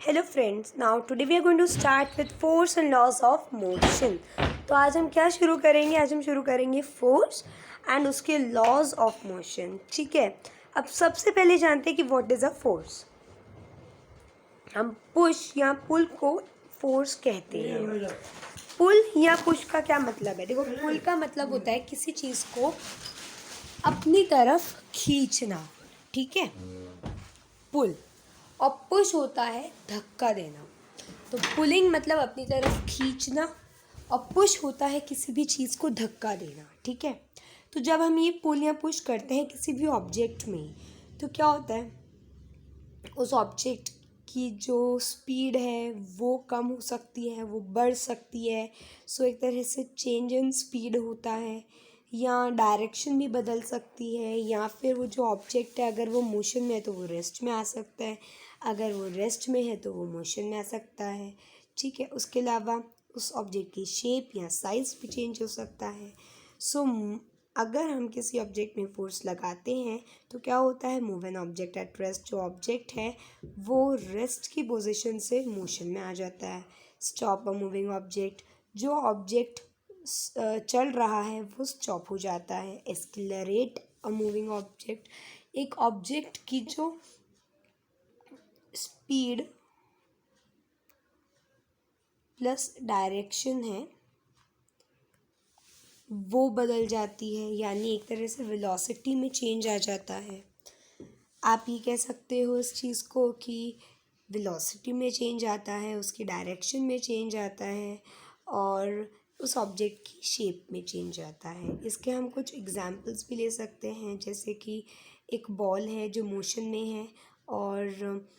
Hello friends, now today we are going to start with force and laws of motion. तो आज हम क्या शुरू करेंगे? आज हम शुरू करेंगे फोर्स एंड उसके लॉज ऑफ मोशन। ठीक है, अब सबसे पहले जानते हैं कि व्हाट इज़ अ फोर्स। हम पुश या पुल को फोर्स कहते हैं। पुल या पुश का क्या मतलब है? देखो, पुल का मतलब होता है किसी चीज़ को अपनी तरफ खींचना। ठीक है, पुल। और पुश होता है धक्का देना। तो पुलिंग मतलब अपनी तरफ खींचना और पुश होता है किसी भी चीज़ को धक्का देना। ठीक है, तो जब हम ये पुल या पुश करते हैं किसी भी ऑब्जेक्ट में, तो क्या होता है, उस ऑब्जेक्ट की जो स्पीड है वो कम हो सकती है, वो बढ़ सकती है। सो एक तरह से चेंज इन स्पीड होता है, या डायरेक्शन भी बदल सकती है, या फिर वो जो ऑब्जेक्ट है अगर वो मोशन में है तो वो रेस्ट में आ सकता है, अगर वो रेस्ट में है तो वो मोशन में आ सकता है। ठीक है, उसके अलावा उस ऑब्जेक्ट की शेप या साइज़ भी चेंज हो सकता है। सो अगर हम किसी ऑब्जेक्ट में फोर्स लगाते हैं तो क्या होता है, move N object at rest. जो ऑब्जेक्ट है वो रेस्ट की पोजीशन से मोशन में आ जाता है। स्टॉप अ मूविंग ऑब्जेक्ट, जो ऑब्जेक्ट चल रहा है वो स्टॉप हो जाता है। एक्सेलरेट अ मूविंग ऑब्जेक्ट, एक ऑब्जेक्ट की जो स्पीड प्लस डायरेक्शन है वो बदल जाती है, यानी एक तरह से वेलोसिटी में चेंज आ जाता है। आप ये कह सकते हो इस चीज़ को कि वेलोसिटी में चेंज आता है, उसकी डायरेक्शन में चेंज आता है और उस ऑब्जेक्ट की शेप में चेंज आता है। इसके हम कुछ एग्जांपल्स भी ले सकते हैं, जैसे कि एक बॉल है जो मोशन में है और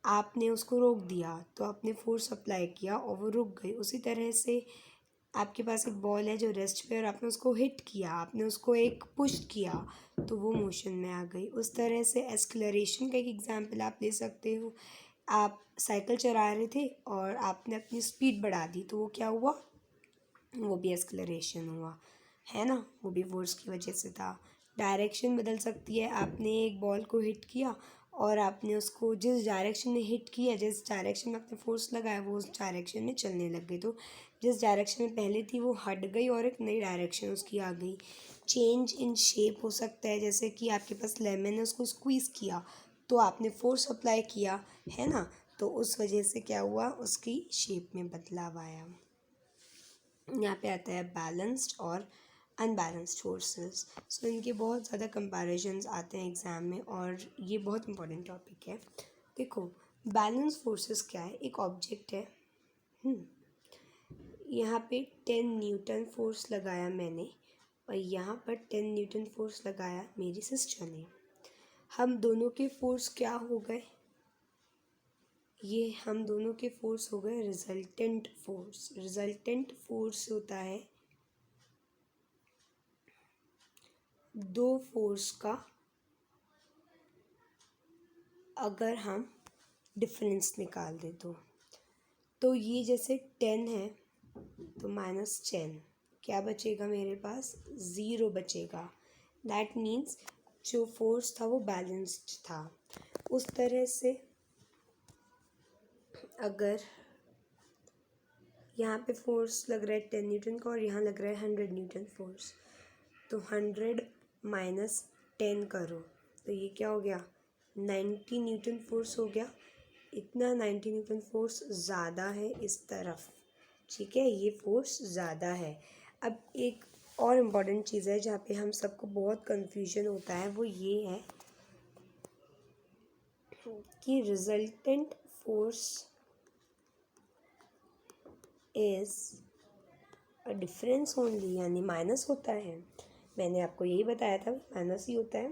आपने उसको रोक दिया, तो आपने फोर्स अप्लाई किया और वो रुक गई। उसी तरह से आपके पास एक बॉल है जो रेस्ट पे और आपने उसको हिट किया, आपने उसको एक पुश किया तो वो मोशन में आ गई। उस तरह से एक्सलरेशन का एक एग्जांपल आप ले सकते हो। आप साइकिल चला रहे थे और आपने अपनी स्पीड बढ़ा दी, तो वो क्या हुआ, वो भी एक्सलरेशन हुआ, है ना, वो भी फोर्स की वजह से था। डायरेक्शन बदल सकती है, आपने एक बॉल को हिट किया और आपने उसको जिस डायरेक्शन में हिट किया, जिस डायरेक्शन में आपने फोर्स लगाया वो उस डायरेक्शन में चलने लग गई, तो जिस डायरेक्शन में पहले थी वो हट गई और एक नई डायरेक्शन उसकी आ गई। चेंज इन शेप हो सकता है, जैसे कि आपके पास लेमन है, उसको स्क्वीज़ किया तो आपने फोर्स अप्लाई किया, है ना, तो उस वजह से क्या हुआ, उसकी शेप में बदलाव आया। यहाँ पे आता है बैलेंस्ड और अनबैलेंस्ड फोर्सेस। सो इनके बहुत ज़्यादा कंपैरिजंस आते हैं एग्ज़ाम में और ये बहुत इंपॉर्टेंट टॉपिक है। देखो, बैलेंस फोर्सेस क्या है, एक ऑब्जेक्ट है, यहाँ पे 10 न्यूटन फोर्स लगाया मैंने और यहाँ पर 10 न्यूटन फोर्स लगाया मेरी सिस्टर ने। हम दोनों के फोर्स क्या हो गए, ये हम दोनों के फोर्स हो गए रिजल्टेंट फोर्स। रिजल्टेंट फोर्स होता है दो फोर्स का अगर हम डिफरेंस निकाल दें तो ये जैसे 10 है तो -10 क्या बचेगा मेरे पास, 0 बचेगा। दैट मीन्स जो फोर्स था वो बैलेंस्ड था। उस तरह से अगर यहाँ पे फोर्स लग रहा है 10 न्यूटन का और यहाँ लग रहा है 100 न्यूटन फोर्स, तो 100 माइनस 10 करो तो ये क्या हो गया, 90 न्यूटन फोर्स हो गया। इतना 90 न्यूटन फोर्स ज़्यादा है इस तरफ, ठीक है, ये फोर्स ज़्यादा है। अब एक और इम्पॉर्टेंट चीज़ है जहाँ पे हम सबको बहुत कन्फ्यूजन होता है, वो ये है कि resultant force is a difference only, यानी माइनस होता है। मैंने आपको यही बताया था, माइनस ही होता है,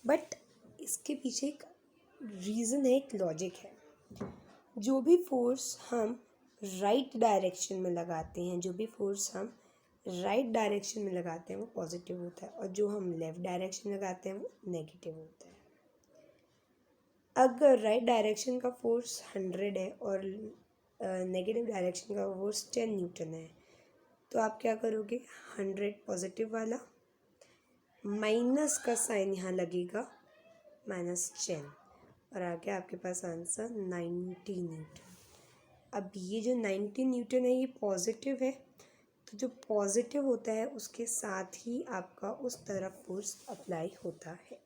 बट इसके पीछे एक रीज़न है, एक लॉजिक है। जो भी फोर्स हम राइट डायरेक्शन में लगाते हैं, जो भी फोर्स हम राइट डायरेक्शन में लगाते हैं वो पॉजिटिव होता है और जो हम लेफ़्ट डायरेक्शन में लगाते हैं वो नेगेटिव होता है। अगर राइट डायरेक्शन का फोर्स 100 है और नेगेटिव डायरेक्शन का फोर्स 10 न्यूटन है, तो आप क्या करोगे, 100 पॉजिटिव वाला, माइनस का साइन यहाँ लगेगा, -10, और आ गया आपके पास आंसर 90 न्यूटन। अब ये जो 90 न्यूटन है ये पॉजिटिव है, तो जो पॉजिटिव होता है उसके साथ ही आपका उस तरफ फोर्स अप्लाई होता है।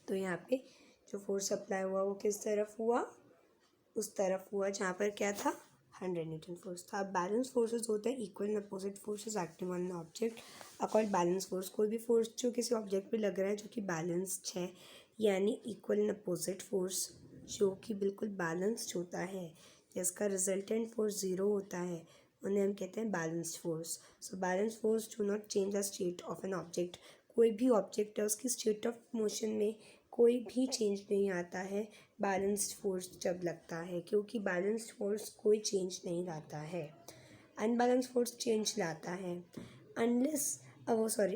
तो यहाँ पे जो फोर्स अप्लाई हुआ वो किस तरफ हुआ, उस तरफ हुआ जहाँ पर क्या था 100 न्यूटन फोर्स था। अब बैलेंस फोर्सेस होते हैं equal and opposite forces acting on an object accord balance force. कोई भी फोर्स जो किसी ऑब्जेक्ट पे लग रहा है जो कि बैलेंस्ड है, यानी इक्वल एंड अपोजिट फोर्स जो कि बिल्कुल बैलेंस्ड होता है, जिसका रिजल्टेंट फोर्स 0 होता है, उन्हें हम कहते हैं balanced force. So balance force do not change the state of an object. कोई भी ऑब्जेक्ट है उसकी स्टेट ऑफ मोशन में कोई भी चेंज नहीं आता है बैलेंस्ड फोर्स जब लगता है, क्योंकि बैलेंस्ड फोर्स कोई चेंज नहीं लाता है, अनबैलेंस्ड फोर्स चेंज लाता है।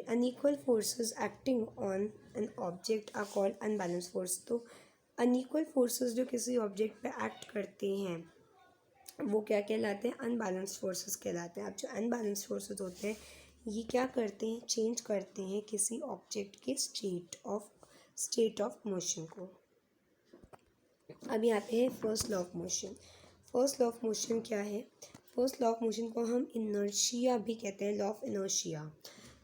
Unequal forces acting on an object are called unbalanced force. तो अनइक्वल फोर्सेस जो किसी ऑब्जेक्ट पे एक्ट करते हैं वो क्या कहलाते हैं, अनबैलेंस्ड फोर्सेस कहलाते हैं। अब जो अनबैलेंस्ड फोर्सेस होते हैं ये क्या करते हैं, चेंज करते हैं किसी ऑब्जेक्ट के स्टेट ऑफ मोशन को। अब यहाँ पे है first law of motion. First law of motion क्या है, फर्स्ट लॉ ऑफ मोशन को हम इनर्शिया भी कहते हैं, लॉ ऑफ इनर्शिया।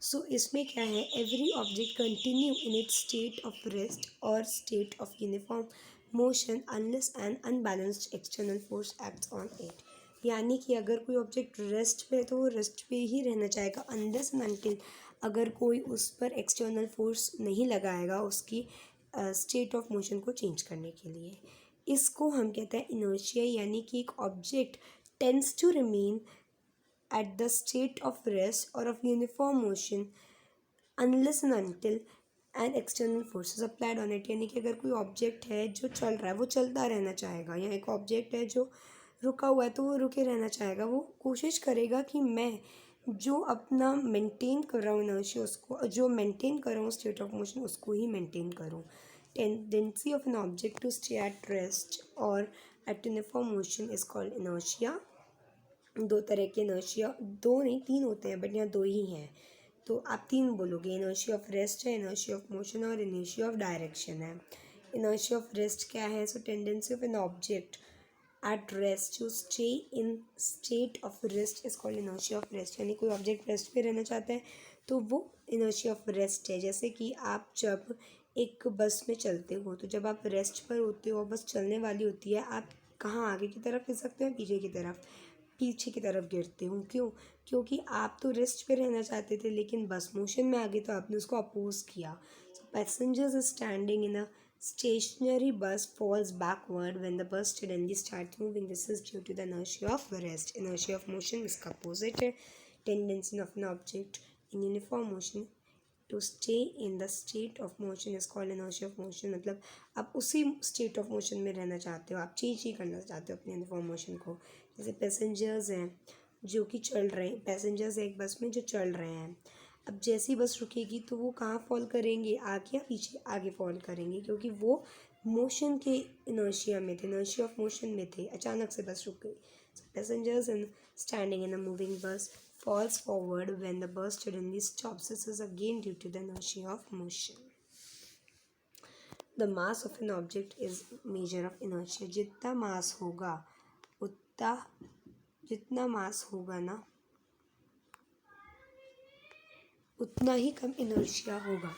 सो इसमें क्या है, every object continue in its state of rest और state of uniform motion unless an unbalanced external force acts on it. यानी कि अगर कोई ऑब्जेक्ट रेस्ट पे है तो वो रेस्ट पे ही रहना चाहेगा अनलेस एंड अनटिल अगर कोई उस पर एक्सटर्नल फोर्स नहीं लगाएगा उसकी स्टेट ऑफ मोशन को चेंज करने के लिए। इसको हम कहते हैं इनर्शिया, यानी कि एक object tends to remain at the state of rest और of uniform motion unless and until and external forces applied on it. यानी कि अगर कोई ऑब्जेक्ट है जो चल रहा है वो चलता रहना चाहेगा, या एक ऑब्जेक्ट है जो रुका हुआ है तो वो रुके रहना चाहेगा। वो कोशिश करेगा कि मैं जो अपना मेंटेन कर रहा हूँ इनर्शिया, उसको जो मेंटेन कर रहा हूँ स्टेट ऑफ मोशन उसको ही मेंटेन करूँ। Tendency of an object to stay at rest और at uniform motion is called inertia. दो तरह के इनर्शिया, दो नहीं तीन होते हैं बट यहाँ दो ही हैं, तो आप तीन बोलोगे, इनर्शिया ऑफ रेस्ट है, इनर्शिया ऑफ मोशन और इनर्शिया ऑफ डायरेक्शन है। इनर्शिया ऑफ रेस्ट क्या है, so tendency of an object at rest to stay in state of rest is called inertia of rest. यानी कोई ऑब्जेक्ट रेस्ट पे रहना चाहता है तो वो इनर्शिया ऑफ रेस्ट है। जैसे कि आप जब एक बस में चलते हो तो जब आप रेस्ट पर होते हो, बस चलने वाली होती है, आप कहाँ आगे की तरफ गिर सकते हो, पीछे की तरफ गिरते हो। क्यों, क्योंकि आप तो रेस्ट पे रहना चाहते थे लेकिन बस मोशन में आ गई तो आपने उसको अपोज किया। So passengers standing in a stationary bus falls backward when the bus suddenly starts moving. This is due to the inertia of rest. Inertia of motion इसका opposite है। Tendency of an object in uniform motion to stay in the state of motion is called inertia of motion। मतलब आप उसी state of motion में रहना चाहते हो, आप चेंज ही करना चाहते हो अपने यूनिफॉर्म मोशन को। जैसे पैसेंजर्स हैं जो कि चल रहे हैं, पैसेंजर्स एक बस में जो चल रहे हैं, अब जैसी बस रुकेगी तो वो कहाँ फॉल करेंगे, आगे या पीछे, आगे फॉल करेंगे क्योंकि वो मोशन के इनर्शिया में थे, इनर्शिया ऑफ मोशन में थे, अचानक से बस रुक गई। Passengers in standing in a moving बस falls forward when the bus suddenly stops. This is again due to the inertia of motion. The mass of an object is measure of inertia. जितना मास होगा ना उतना ही कम inertia होगा।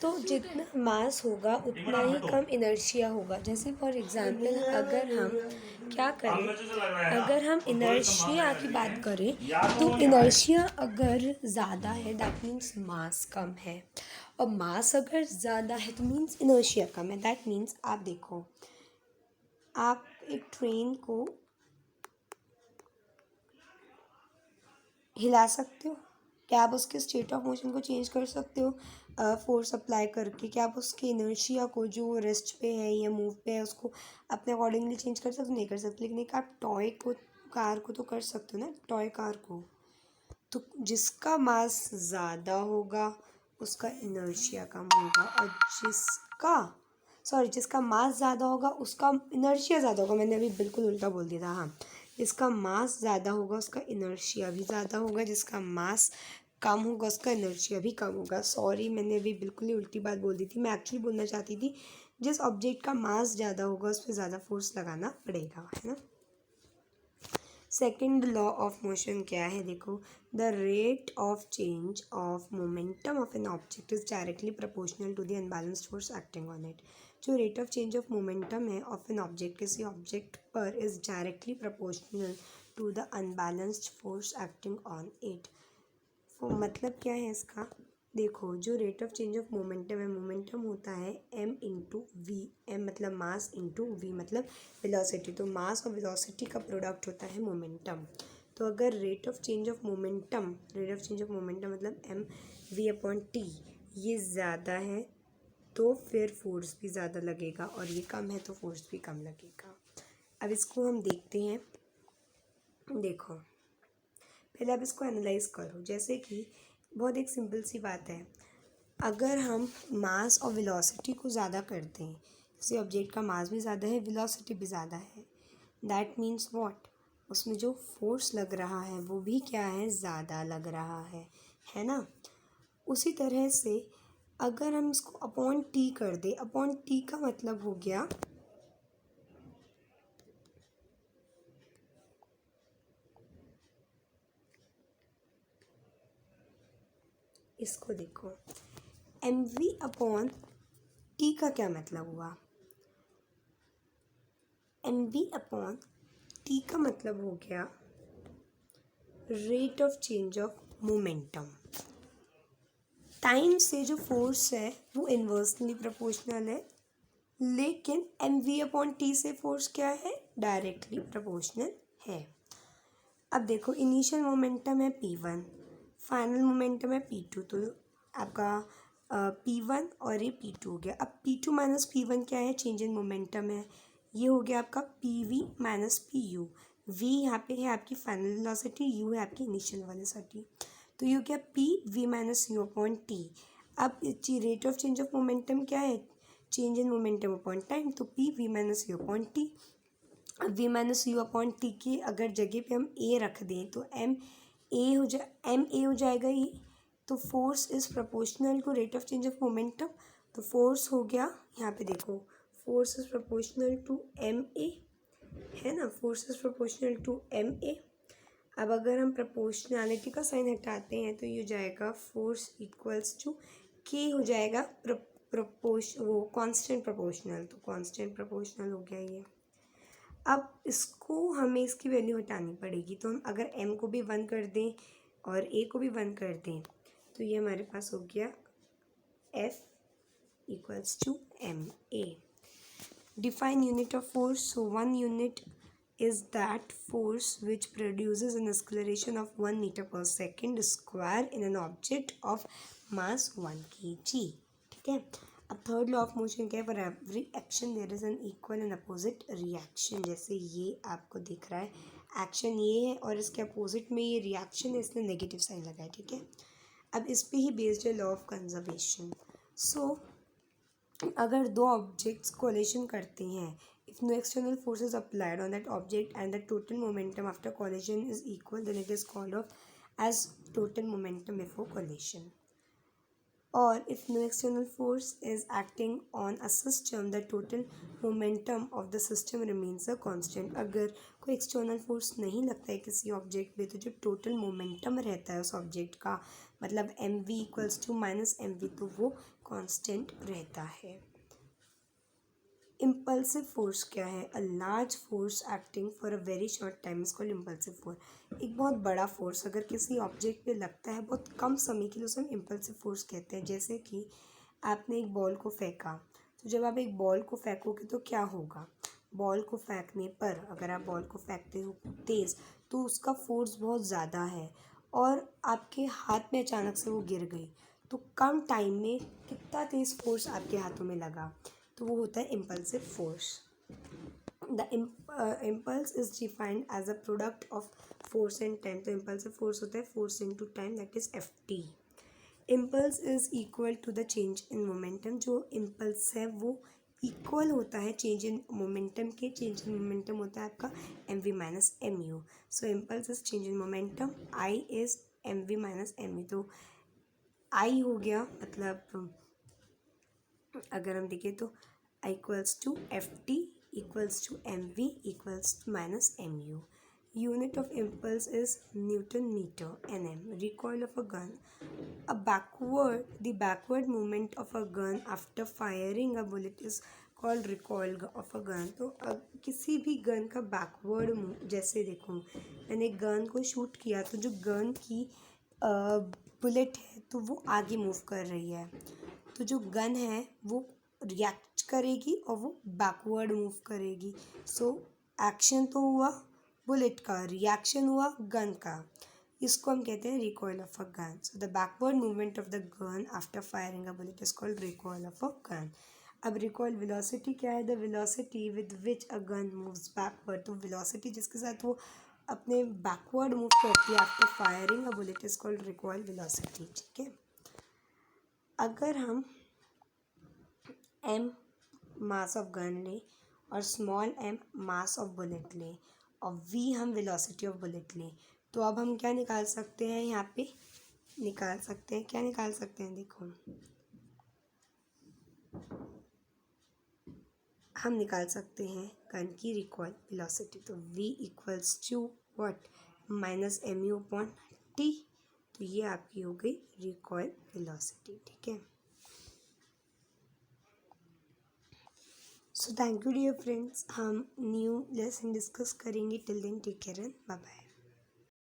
तो जितना मास होगा उतना ही कम इनर्शिया होगा। जैसे फॉर एग्जांपल अगर हम क्या करें, अगर हम इनर्शिया की बात करें तो इनर्शिया अगर ज़्यादा है दैट मीन्स मास कम है, और मास अगर ज़्यादा है तो मीन्स इनर्शिया कम है। दैट मीन्स आप देखो, आप एक ट्रेन को हिला सकते हो, क्या आप उसके स्टेट ऑफ मोशन को चेंज कर सकते हो फोर्स अप्लाई करके? क्या आप उसके इनर्शिया को जो रेस्ट पे है या मूव पे है उसको अपने अकॉर्डिंगली चेंज कर सकते हो? नहीं कर सकते। लेकिन एक आप कार को तो कर सकते हो ना, टॉय कार को। तो जिसका मास ज़्यादा होगा उसका इनर्शिया कम होगा, और जिसका मास ज़्यादा होगा उसका इनर्शिया ज़्यादा होगा। मैंने अभी बिल्कुल उल्टा बोल दिया था। हाँ, जिसका मास ज़्यादा होगा उसका इनर्शिया भी ज़्यादा होगा, जिसका मास कम होगा उसका इनर्शिया भी कम होगा। सॉरी, मैंने अभी बिल्कुल ही उल्टी बात बोल दी थी। मैं एक्चुअली बोलना चाहती थी जिस ऑब्जेक्ट का मास ज़्यादा होगा उस पर ज़्यादा फोर्स लगाना पड़ेगा, है ना। सेकेंड लॉ ऑफ मोशन क्या है, देखो, the rate of change of momentum of an object is directly proportional to the unbalanced force acting on it. जो rate of change of momentum है ऑफ एन ऑब्जेक्ट, किसी object पर, is directly proportional to the unbalanced force acting on it. मतलब क्या है इसका, देखो, जो rate of change of momentum है, मोमेंटम होता है m इंटू वी। एम मतलब मास इंटू वी मतलब वेलोसिटी, तो मास और वेलोसिटी का प्रोडक्ट होता है मोमेंटम। तो अगर rate of change of momentum मतलब m v अपॉन टी ये ज़्यादा है तो फिर फोर्स भी ज़्यादा लगेगा, और ये कम है तो फोर्स भी कम लगेगा। अब इसको हम देखते हैं। देखो, पहले आप इसको एनालाइज करो। जैसे कि बहुत एक सिंपल सी बात है, अगर हम मास और वेलोसिटी को ज़्यादा करते हैं, किसी ऑब्जेक्ट का मास भी ज़्यादा है, वेलोसिटी भी ज़्यादा है, दैट मीन्स व्हाट, उसमें जो फोर्स लग रहा है वो भी क्या है, ज़्यादा लग रहा है ना। उसी तरह से अगर हम इसको अपॉन टी कर दें, अपॉन टी का मतलब हो गया, इसको देखो, एम वी अपॉन टी का क्या मतलब हुआ, एम वी अपॉन टी का मतलब हो गया rate of change of momentum. Time से जो फोर्स है वो इन्वर्सली प्रोपोर्शनल है, लेकिन एम वी अपॉन टी से फोर्स क्या है, डायरेक्टली प्रोपोर्शनल है। अब देखो, इनिशियल मोमेंटम है p1, फाइनल मोमेंटम है p2, तो आपका p1 और ये p2 हो गया। अब p2 माइनस p1 क्या है, चेंज इन मोमेंटम है, ये हो गया आपका pv माइनस pu। v यहाँ पे है आपकी फाइनल वेलोसिटी, u है आपकी इनिशियल वेलोसिटी, तो ये हो गया p v minus u upon T. अब rate of change of momentum क्या है, change in momentum upon time, तो p v minus u upon T. अब v minus U upon T की अगर जगह पे हम a रख दें तो m a हो जाएगा ये। तो force is proportional to rate of change of momentum, तो फोर्स हो गया, यहाँ पे देखो, force is proportional to ma, है ना, force is proportional to ma। अब अगर हम प्रोपोर्शनैलिटी का साइन हटाते हैं तो ये हो जाएगा फोर्स इक्वल्स टू k हो जाएगा वो कांस्टेंट प्रोपोर्शनल, तो कांस्टेंट प्रोपोर्शनल हो गया ये। अब इसको हमें इसकी वैल्यू हटानी पड़ेगी, तो हम अगर m को भी 1 कर दें और a को भी 1 कर दें तो ये हमारे पास हो गया F equals to ma। Define unit of force, so 1 unit is that force which produces an acceleration of 1 meter per second square in an object of mass 1 kg। ठीक है। अब थर्ड लॉ ऑफ मोशन क्या है, for every action there is an equal and opposite reaction. जैसे ये आपको दिख रहा है, एक्शन ये है और इसके अपोजिट में ये रिएक्शन है, इसने नेगेटिव साइन लगा है, ठीक है। अब इस पे ही बेस्ड है लॉ ऑफ कंजर्वेशन। सो अगर दो ऑब्जेक्ट्स कोलिशन करते हैं, if no external force is applied on that object and the total momentum after collision is equal, then it is called of as total momentum before collision। or if no external force is acting on a system, the total momentum of the system remains a constant। अगर कोई external force नहीं लगता है किसी object पे तो जो total momentum रहता है उस ऑब्जेक्ट का, मतलब mv equals to minus mv, तो वो constant रहता है। इम्पल्सिव फोर्स क्या है, a large force acting for a very short time is called impulsive force. एक बहुत बड़ा फोर्स अगर किसी ऑब्जेक्ट पे लगता है बहुत कम समय के लिए, उसे हम इम्पल्सिव फोर्स कहते हैं। जैसे कि आपने एक बॉल को फेंका, तो जब आप एक बॉल को फेंकोगे तो क्या होगा, बॉल को फेंकने पर अगर आप बॉल को फेंकते हो तेज़ तो उसका फोर्स बहुत ज़्यादा है और आपके हाथ में अचानक से वो गिर गई, तो कम टाइम में कितना तेज़ फोर्स आपके हाथों में लगा, तो वो होता है impulsive force. The impulse is defined as a product of force and time. तो इम्पल्सिव फोर्स होता है force into time, that is ft। Impulse is equal to the change in momentum. जो इम्पल्स है वो इक्वल होता है change in momentum के। Change in momentum होता है आपका mv minus mu। So impulse is change in momentum, I is mv minus mu। तो I हो गया, मतलब अगर हम देखें तो equals to F t equals to m v equals minus m u. Unit of impulse is Newton meter Nm. Recoil of a gun. The backward movement of a gun after firing a bullet is called recoil of a gun. तो किसी भी gun का backward move, जैसे देखो मैंने gun को shoot किया तो जो गन की बुलेट है तो वो आगे मूव कर रही है, तो जो गन है वो रिएक्ट करेगी और वो बैकवर्ड मूव करेगी. सो एक्शन तो हुआ बुलेट का, रिएक्शन हुआ गन का. इसको हम कहते हैं recoil of a gun. So the backward movement of the gun after firing a bullet is called recoil of a gun. अब रिकॉइल वेलोसिटी क्या है? The velocity with which a gun moves backward. तो velocity जिसके साथ वो अपने backward move करती है after firing a bullet is called recoil velocity. ठीक है. अगर हम एम मास ऑफ गन लें और small m mass of bullet लें और v हम वेलोसिटी ऑफ बुलेट लें, तो अब हम क्या निकाल सकते हैं? यहाँ पे निकाल सकते हैं, क्या निकाल सकते हैं? देखो हम निकाल सकते हैं गन की रिकॉइल वेलोसिटी. तो v equals to what? Minus m u upon t. तो ये आपकी हो गई रिकॉइल वेलोसिटी. ठीक है. So thank you dear friends. हम न्यू लेसन डिस्कस करेंगे. Till then take care and bye bye.